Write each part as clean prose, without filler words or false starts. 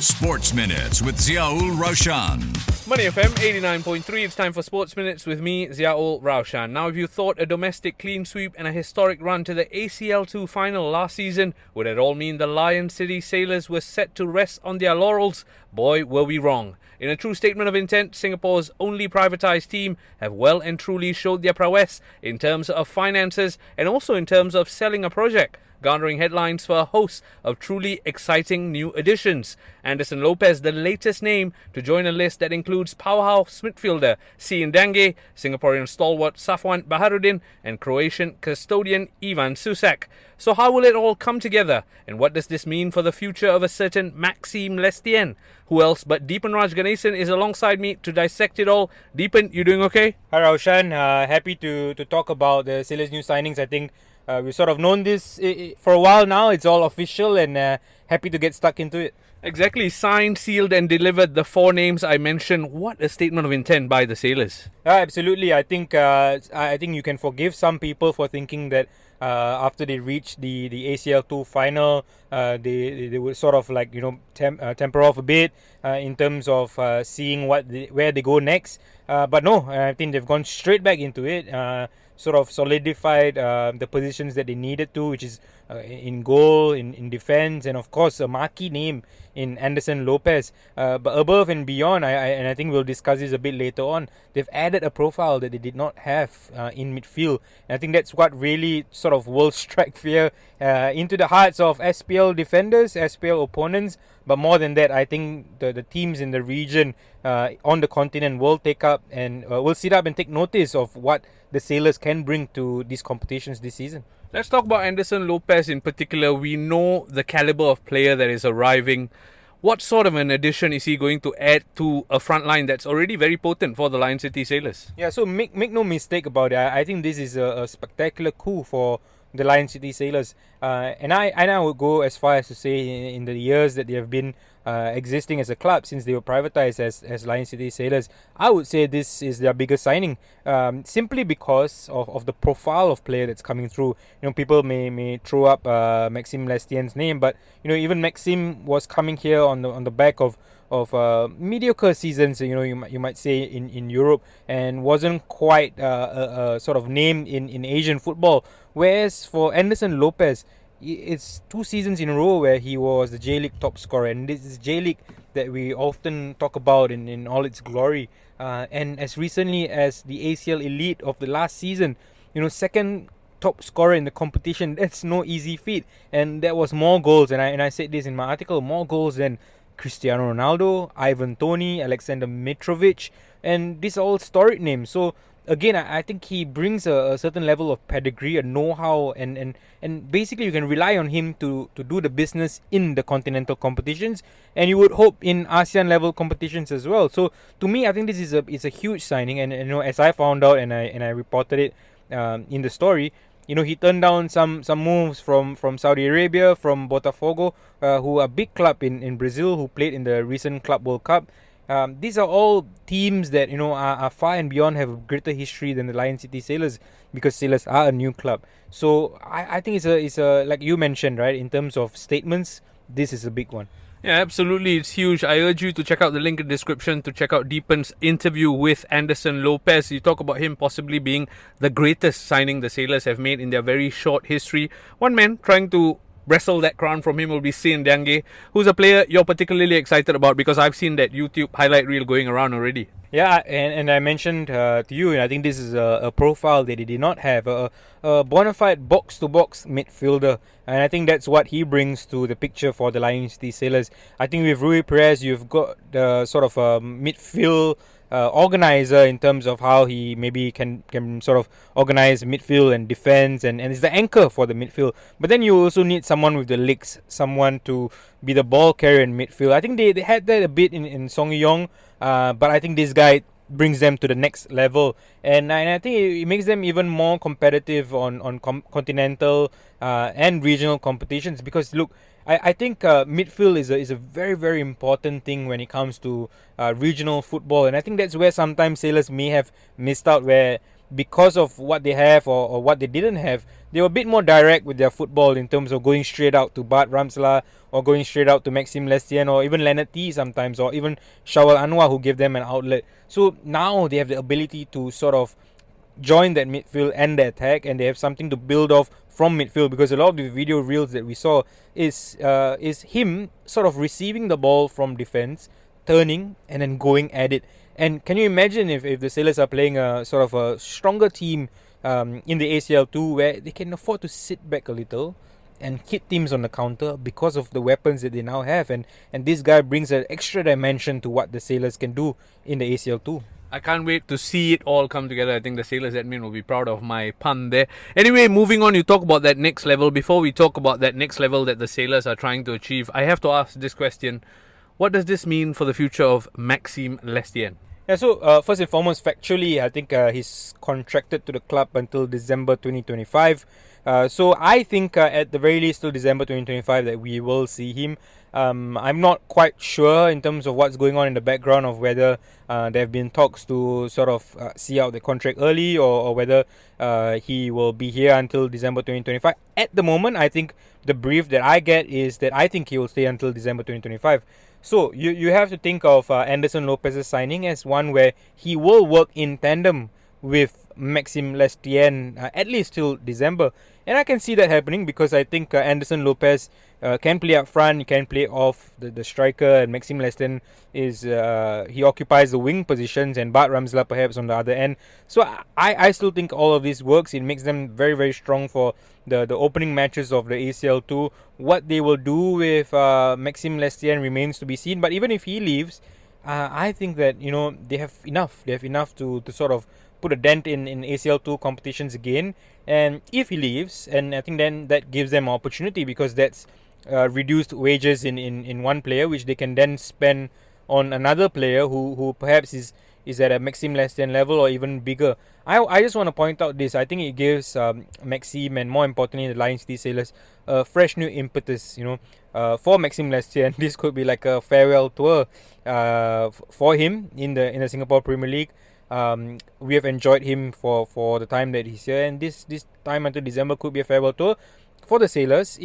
Sports Minutes with Raushan. Money FM 89.3, it's time for Sports Minutes with me, Raushan. Now, if you thought a domestic clean sweep and a historic run to the ACL2 final last season would at all mean the Lion City Sailors were set to rest on their laurels, boy, were we wrong. In a true statement of intent, Singapore's only privatized team have well and truly showed their prowess in terms of finances and also in terms of selling a project, garnering headlines for a host of truly exciting new additions. Anderson Lopes, the latest name to join a list that includes powerhouse midfielder Tsiy Ndenge, Singaporean stalwart Safuwan Baharudin, and Croatian custodian Sušak. So how will it all come together? And what does this mean for the future of a certain Maxime Lestien? Who else but Deepan Raj Ganesan is alongside me to dissect it all. Deepan, you doing okay? Hi Raushan, happy to talk about the Sailors' new signings. I think we've sort of known this for a while now. It's all official and happy to get stuck into it. Exactly. Signed, sealed and delivered, the four names I mentioned. What a statement of intent by the Sailors. Absolutely. I think you can forgive some people for thinking that after they reached the ACL2 final, they would sort of like, temper off a bit in terms of seeing where they go next. But no, I think they've gone straight back into it. Sort of solidified the positions that they needed to, which is in goal, in defense, and of course a marquee name in Anderson Lopes. But above and beyond, I think we'll discuss this a bit later on, they've added a profile that they did not have in midfield. And I think that's what really sort of will strike fear into the hearts of SPL defenders, SPL opponents. But more than that, I think the teams in the region on the continent will take up and will sit up and take notice of what the Sailors can bring to these competitions this season. Let's talk about Anderson Lopes in particular. We know the caliber of player that is arriving. What sort of an addition is he going to add to a front line that's already very potent for the Lion City Sailors? Yeah, so make no mistake about it. I think this is a spectacular coup for the Lion City Sailors. And I would go as far as to say in the years that they have been existing as a club, since they were privatized as Lion City Sailors, I would say this is their biggest signing, simply because of the profile of player that's coming through. People may throw up Maxime Lestien's name, but even Maxime was coming here on the back of mediocre seasons, you might say in Europe, and wasn't quite a sort of name in Asian football. Whereas for Anderson Lopes, it's 2 seasons in a row where he was the J-League top scorer, and this is J-League that we often talk about in all its glory. And as recently as the ACL Elite of the last season, second top scorer in the competition, that's no easy feat. And that was more goals, and I said this in my article, more goals than Cristiano Ronaldo, Ivan Toney, Alexander Mitrovic, and these are all storied names. So again, I think he brings a certain level of pedigree, a know-how, and basically you can rely on him to do the business in the continental competitions, and you would hope in ASEAN level competitions as well. So to me, I think this is a huge signing, and as I found out and I reported it in the story, he turned down some moves from Saudi Arabia, from Botafogo, who are a big club in Brazil, who played in the recent Club World Cup. These are all teams that are far and beyond, have a greater history than the Lion City Sailors, because Sailors are a new club. So I think it's a like you mentioned, right, in terms of statements, this is a big one. Yeah, absolutely. It's huge. I urge you to check out the link in the description to check out Deepan's interview with Anderson Lopes. You talk about him possibly being the greatest signing the Sailors have made in their very short history. One man trying to wrestle that crown from him will be Tsiy Ndenge, who's a player you're particularly excited about, because I've seen that YouTube highlight reel going around already. Yeah, and I mentioned to you, and I think this is a profile that he did not have, a bona fide box-to-box midfielder, and I think that's what he brings to the picture for the Lion City Sailors. I think with Rui Perez, you've got the sort of midfield organizer in terms of how he maybe can sort of organize midfield and defense, and is the anchor for the midfield. But then you also need someone with the legs, someone to be the ball carrier in midfield. I think they had that a bit in Song Yong, but I think this guy brings them to the next level, and I think it makes them even more competitive on continental and regional competitions, because look, I think midfield is a very, very important thing when it comes to regional football, and I think that's where sometimes Sailors may have missed out, where because of what they have or what they didn't have, they were a bit more direct with their football in terms of going straight out to Bart Ramselaar or going straight out to Maxime Lestienne or even Leonard T sometimes, or even Shawal Anwar, who gave them an outlet. So now they have the ability to sort of join that midfield and the attack, and they have something to build off from midfield, because a lot of the video reels that we saw is him sort of receiving the ball from defense, turning and then going at it. And can you imagine if the Sailors are playing a sort of a stronger team in the ACL2, where they can afford to sit back a little and hit teams on the counter because of the weapons that they now have, and this guy brings an extra dimension to what the Sailors can do in the ACL2. I can't wait to see it all come together. I think the Sailors admin will be proud of my pun there. Anyway, moving on, you talk about that next level. Before we talk about that next level that the Sailors are trying to achieve, I have to ask this question. What does this mean for the future of Maxime Lestienne? Yeah, so first and foremost, factually, I think he's contracted to the club until December 2025. So I think at the very least till December 2025 that we will see him. I'm not quite sure in terms of what's going on in the background of whether there have been talks to sort of see out the contract early, or whether he will be here until December 2025. At the moment, I think the brief that I get is that I think he will stay until December 2025. So you have to think of Anderson Lopes' signing as one where he will work in tandem with Maxime Lestienne at least till December. And I can see that happening because I think Anderson Lopes can play up front, can play off the striker, and Maxime Lestienne is he occupies the wing positions, and Bart Ramselaar perhaps on the other end. So I still think all of this works. It makes them very, very strong for the opening matches of the ACL2. What they will do with Maxime Lestienne remains to be seen. But even if he leaves, I think that they have enough. They have enough to sort of put a dent in ACL2 competitions again. And if he leaves, and I think then that gives them opportunity, because that's reduced wages in one player, which they can then spend on another player who perhaps is at a Maxime Lestienne level or even bigger. I just want to point out this. I think it gives Maxime, and more importantly the Lion City Sailors, a fresh new impetus. For Maxime Lestienne, this could be like a farewell tour for him in the Singapore Premier League. We have enjoyed him for the time that he's here, and this time until December could be a farewell tour for the Sailors.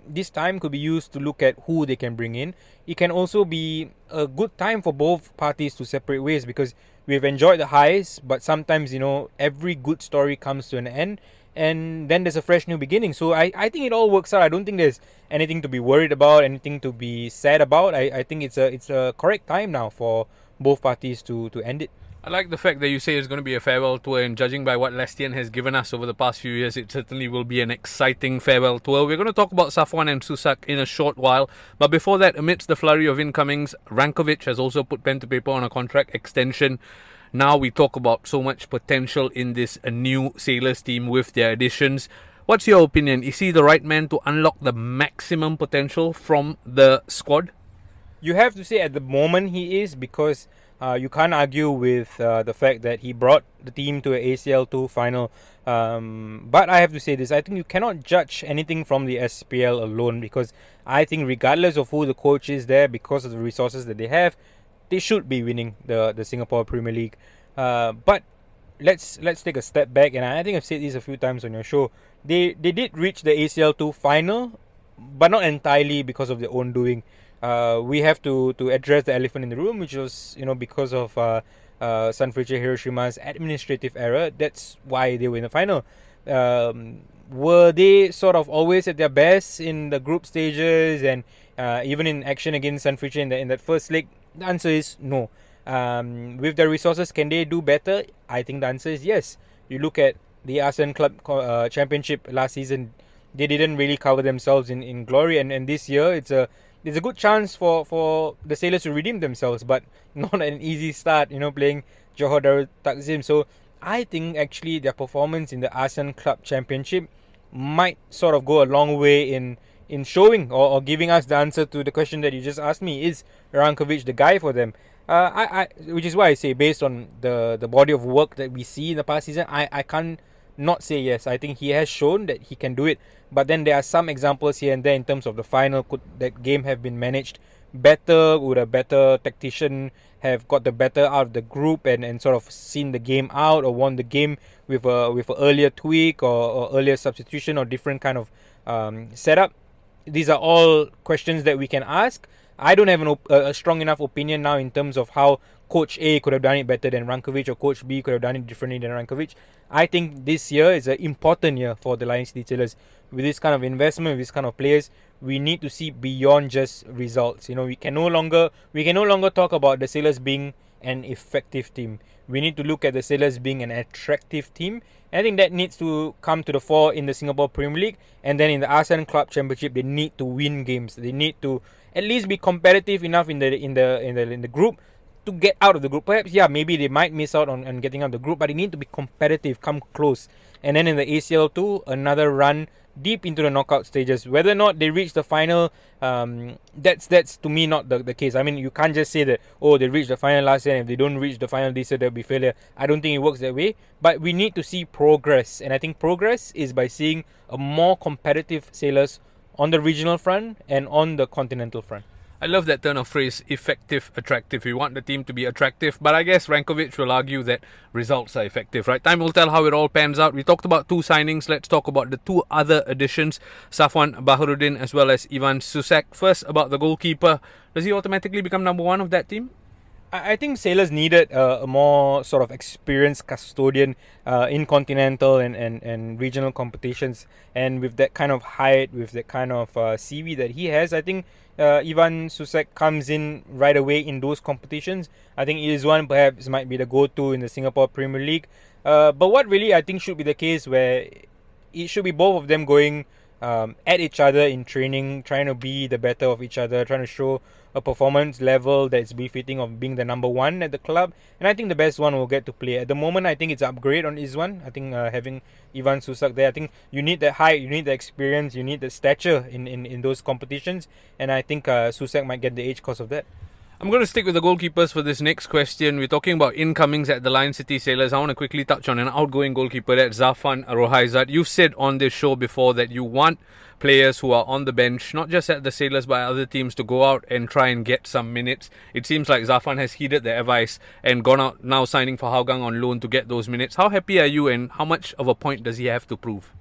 This time could be used to look at who they can bring in. It can also be a good time for both parties to separate ways, because we've enjoyed the highs, but sometimes every good story comes to an end, and then there's a fresh new beginning. So I think it all works out. I don't think there's anything to be worried about, anything to be sad about. I think it's a correct time now for both parties to end it. I like the fact that you say it's going to be a farewell tour, and judging by what Lestienne has given us over the past few years, it certainly will be an exciting farewell tour. We're going to talk about Safuwan and Sušak in a short while, but before that, amidst the flurry of incomings, Rankovic has also put pen to paper on a contract extension. Now we talk about so much potential in this new Sailors team with their additions. What's your opinion? Is he the right man to unlock the maximum potential from the squad? You have to say at the moment he is, because you can't argue with the fact that he brought the team to an ACL2 final. But I have to say this. I think you cannot judge anything from the SPL alone, because I think regardless of who the coach is there, because of the resources that they have, they should be winning the Singapore Premier League. But let's take a step back, and I think I've said this a few times on your show. They did reach the ACL2 final, but not entirely because of their own doing. We have to address the elephant in the room, which was because of Sunfrecce Hiroshima's administrative error. That's why they were in the final. Were they sort of always at their best in the group stages and even in action against Sunfrecce in that first leg? The answer is no. With their resources, can they do better? I think the answer is yes. You look at the ASEAN Club Championship last season, they didn't really cover themselves in glory, and this year it's a good chance for the Sailors to redeem themselves, but not an easy start, playing Johor Darul Takzim. So I think actually their performance in the ASEAN Club Championship might sort of go a long way in showing or giving us the answer to the question that you just asked me. Is Rankovic the guy for them? Which is why I say, based on the body of work that we see in the past season, I can't not say yes. I think he has shown that he can do it, but then there are some examples here and there in terms of the final. Could that game have been managed better? Would a better tactician have got the better out of the group and sort of seen the game out or won the game with a earlier tweak or earlier substitution or different kind of setup. These are all questions that we can ask. I don't have a strong enough opinion now in terms of how Coach A could have done it better than Rankovic or Coach B could have done it differently than Rankovic. I think this year is an important year for the Lion City Sailors. With this kind of investment, with this kind of players, we need to see beyond just results. We can no longer talk about the Sailors being an effective team. We need to look at the Sailors being an attractive team. And I think that needs to come to the fore in the Singapore Premier League, and then in the ASEAN Club Championship, they need to win games. They need to at least be competitive enough in the group to get out of the group. Perhaps, maybe they might miss out on getting out of the group, but they need to be competitive, come close. And then in the ACL2, another run deep into the knockout stages. Whether or not they reach the final, that's to me not the case. I mean, you can't just say that, they reached the final last year, and if they don't reach the final this year, there'll be failure. I don't think it works that way. But we need to see progress. And I think progress is by seeing a more competitive Sailors on the regional front and on the continental front. I love that turn of phrase, effective, attractive. We want the team to be attractive, but I guess Rankovic will argue that results are effective, right? Time will tell how it all pans out. We talked about 2 signings. Let's talk about the 2 other additions, Safuwan Baharudin as well as Ivan Sušak. First, about the goalkeeper. Does he automatically become number 1 of that team? I think Sailors needed a more sort of experienced custodian in continental and regional competitions. And with that kind of height, with that kind of CV that he has, I think Ivan Sušak comes in right away in those competitions. I think Izwan perhaps might be the go-to in the Singapore Premier League. But what really I think should be the case, where it should be both of them going at each other in training, trying to be the better of each other, trying to show a performance level that's befitting of being the number 1 at the club. And I think the best one will get to play. At the moment, I think it's an upgrade on Izwan. I think having Ivan Sušak there, I think you need that height, you need the experience, you need the stature in those competitions. And I think Sušak might get the edge because of that. I'm going to stick with the goalkeepers for this next question. We're talking about incomings at the Lion City Sailors. I want to quickly touch on an outgoing goalkeeper, that's Safuwan Baharudin. You've said on this show before that you want players who are on the bench, not just at the Sailors but other teams, to go out and try and get some minutes. It seems like Safuwan has heeded the advice and gone out now signing for Hougang on loan to get those minutes. How happy are you, and how much of a point does he have to prove?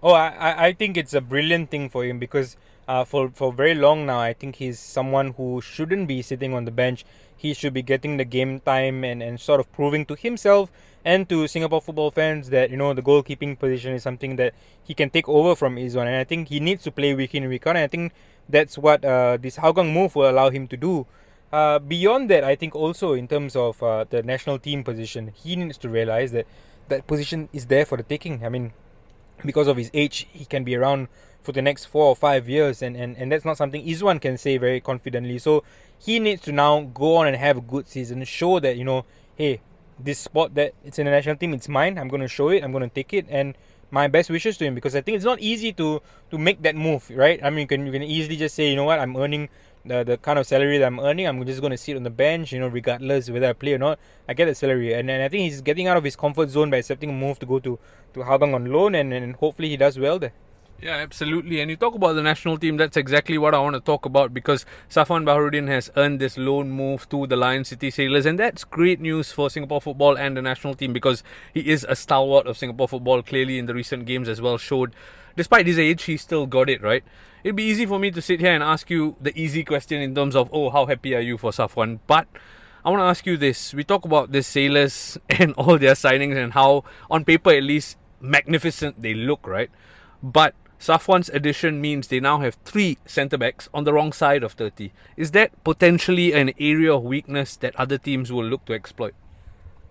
I think it's a brilliant thing for him, because for very long now, I think he's someone who shouldn't be sitting on the bench. He should be getting the game time and sort of proving to himself and to Singapore football fans that, the goalkeeping position is something that he can take over from Izwan. And I think he needs to play week in, week out. And I think that's what this Hougang move will allow him to do. Beyond that, I think also in terms of the national team position, he needs to realize that that position is there for the taking. I mean, because of his age, he can be around for the next 4 or 5 years, and that's not something Izwan can say very confidently. So he needs to now go on and have a good season, show that, hey, this spot that it's in the national team, it's mine. I'm going to show it, I'm going to take it, and my best wishes to him, because I think it's not easy to make that move, right? I mean, you can easily just say, I'm earning the kind of salary that I'm earning, I'm just going to sit on the bench, regardless whether I play or not, I get a salary. And I think he's getting out of his comfort zone by accepting a move to go to Hougang on loan, and hopefully he does well there. Yeah, absolutely. And you talk about the national team, that's exactly what I want to talk about, because Safuwan Baharudin has earned this loan move to the Lion City Sailors, and that's great news for Singapore football and the national team, because he is a stalwart of Singapore football, clearly in the recent games as well showed. Despite his age, he still got it, right? It'd be easy for me to sit here and ask you the easy question in terms of, how happy are you for Safuwan? But I want to ask you this. We talk about the Sailors and all their signings and how, on paper at least, magnificent they look, right? But Safuwan's addition means they now have 3 centre-backs on the wrong side of 30. Is that potentially an area of weakness that other teams will look to exploit?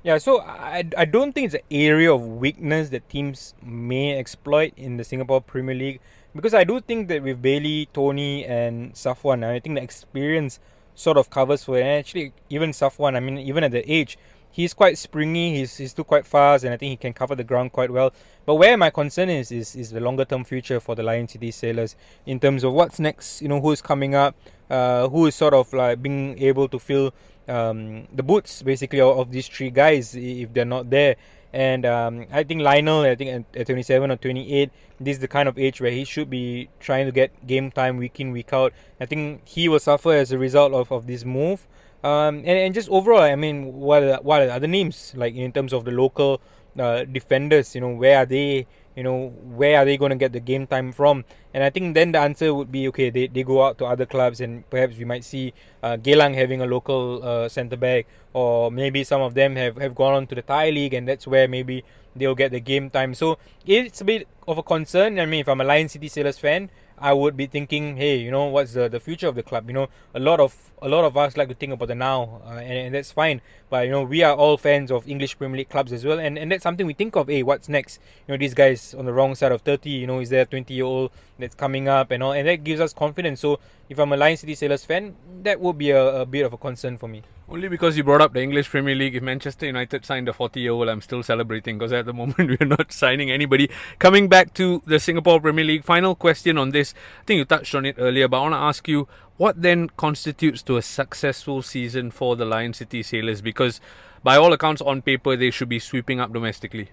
Yeah, so I don't think it's an area of weakness that teams may exploit in the Singapore Premier League, because I do think that with Bailey, Tony and Safuwan, I think the experience sort of covers for it. And actually, even Safuwan, I mean, even at the age, he's quite springy, he's still quite fast, and I think he can cover the ground quite well. But where my concern is the longer term future for the Lion City Sailors in terms of what's next, who's coming up, who is sort of like being able to fill the boots basically of these 3 guys if they're not there. And I think Lionel, at 27 or 28, this is the kind of age where he should be trying to get game time week in, week out. I think he will suffer as a result of this move. And just overall, I mean, what are the other names like in terms of the local defenders? Where are they? Where are they going to get the game time from? And I think then the answer would be okay. They go out to other clubs, and perhaps we might see Geylang having a local centre back, or maybe some of them have gone on to the Thai league, and that's where maybe they'll get the game time. So it's a bit of a concern. I mean, if I'm a Lion City Sailors fan, I would be thinking, hey, what's the future of the club? A lot of us like to think about the now, and that's fine. But we are all fans of English Premier League clubs as well, and that's something we think of. Hey, what's next? These guys on the wrong side of 30. Is there a 20-year-old that's coming up and all, and that gives us confidence. So if I'm a Lion City Sailors fan, that would be a bit of a concern for me. Only because you brought up the English Premier League. If Manchester United signed a 40-year-old, I'm still celebrating because at the moment we're not signing anybody. Coming back to the Singapore Premier League, final question on this. I think you touched on it earlier, but I want to ask you, what then constitutes to a successful season for the Lion City Sailors? Because by all accounts, on paper, they should be sweeping up domestically.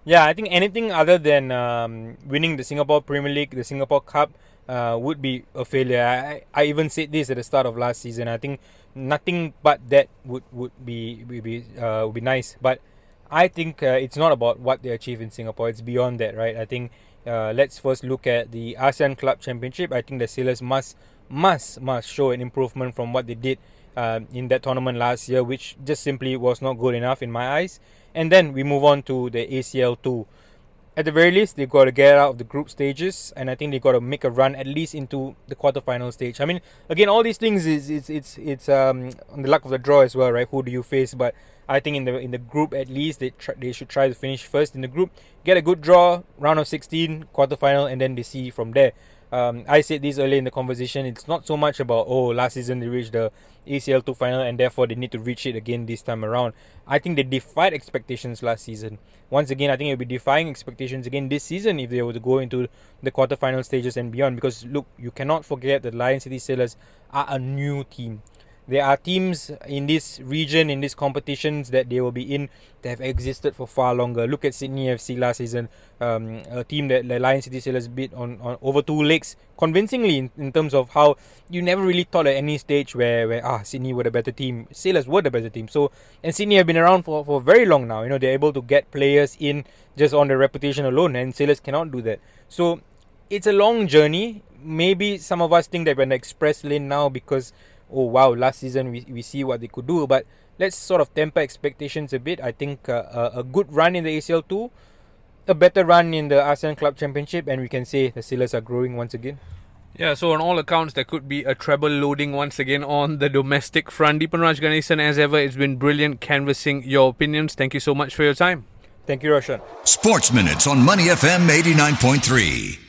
Yeah, I think anything other than winning the Singapore Premier League, the Singapore Cup, would be a failure. I even said this at the start of last season. I think nothing but that would be nice. But I think it's not about what they achieve in Singapore. It's beyond that, right? I think let's first look at the ASEAN Club Championship. I think the Sailors must show an improvement from what they did in that tournament last year, which just simply was not good enough in my eyes. And then we move on to the ACL2. At the very least, they've got to get out of the group stages, and I think they've got to make a run at least into the quarterfinal stage. I mean, again, all these things it's on the luck of the draw as well, right? Who do you face? But I think in the group at least they should try to finish first in the group, get a good draw, round of 16, quarterfinal, and then they see from there. I said this earlier in the conversation. It's not so much about last season they reached the ACL2 final and therefore they need to reach it again this time around. I think they defied expectations last season. Once again, I think it'll be defying expectations again this season if they were to go into the quarterfinal stages and beyond. Because look, you cannot forget that Lion City Sailors are a new team. There are teams in this region, in these competitions that they will be in, that have existed for far longer. Look at Sydney FC last season, a team that the Lion City Sailors beat on over 2 legs convincingly in terms of how you never really thought at any stage where Sydney were the better team, Sailors were the better team. So, and Sydney have been around for very long now. They're able to get players in just on their reputation alone, and Sailors cannot do that. So it's a long journey. Maybe some of us think that we're in the express lane now because last season we see what they could do, but let's sort of temper expectations a bit. I think a good run in the ACL2, a better run in the ASEAN Club Championship, and we can say the Sailors are growing once again. Yeah, so on all accounts, there could be a treble loading once again on the domestic front. Deepan Raj Ganesan, as ever, it's been brilliant canvassing your opinions. Thank you so much for your time. Thank you, Raushan. Sports Minutes on Money FM 89.3.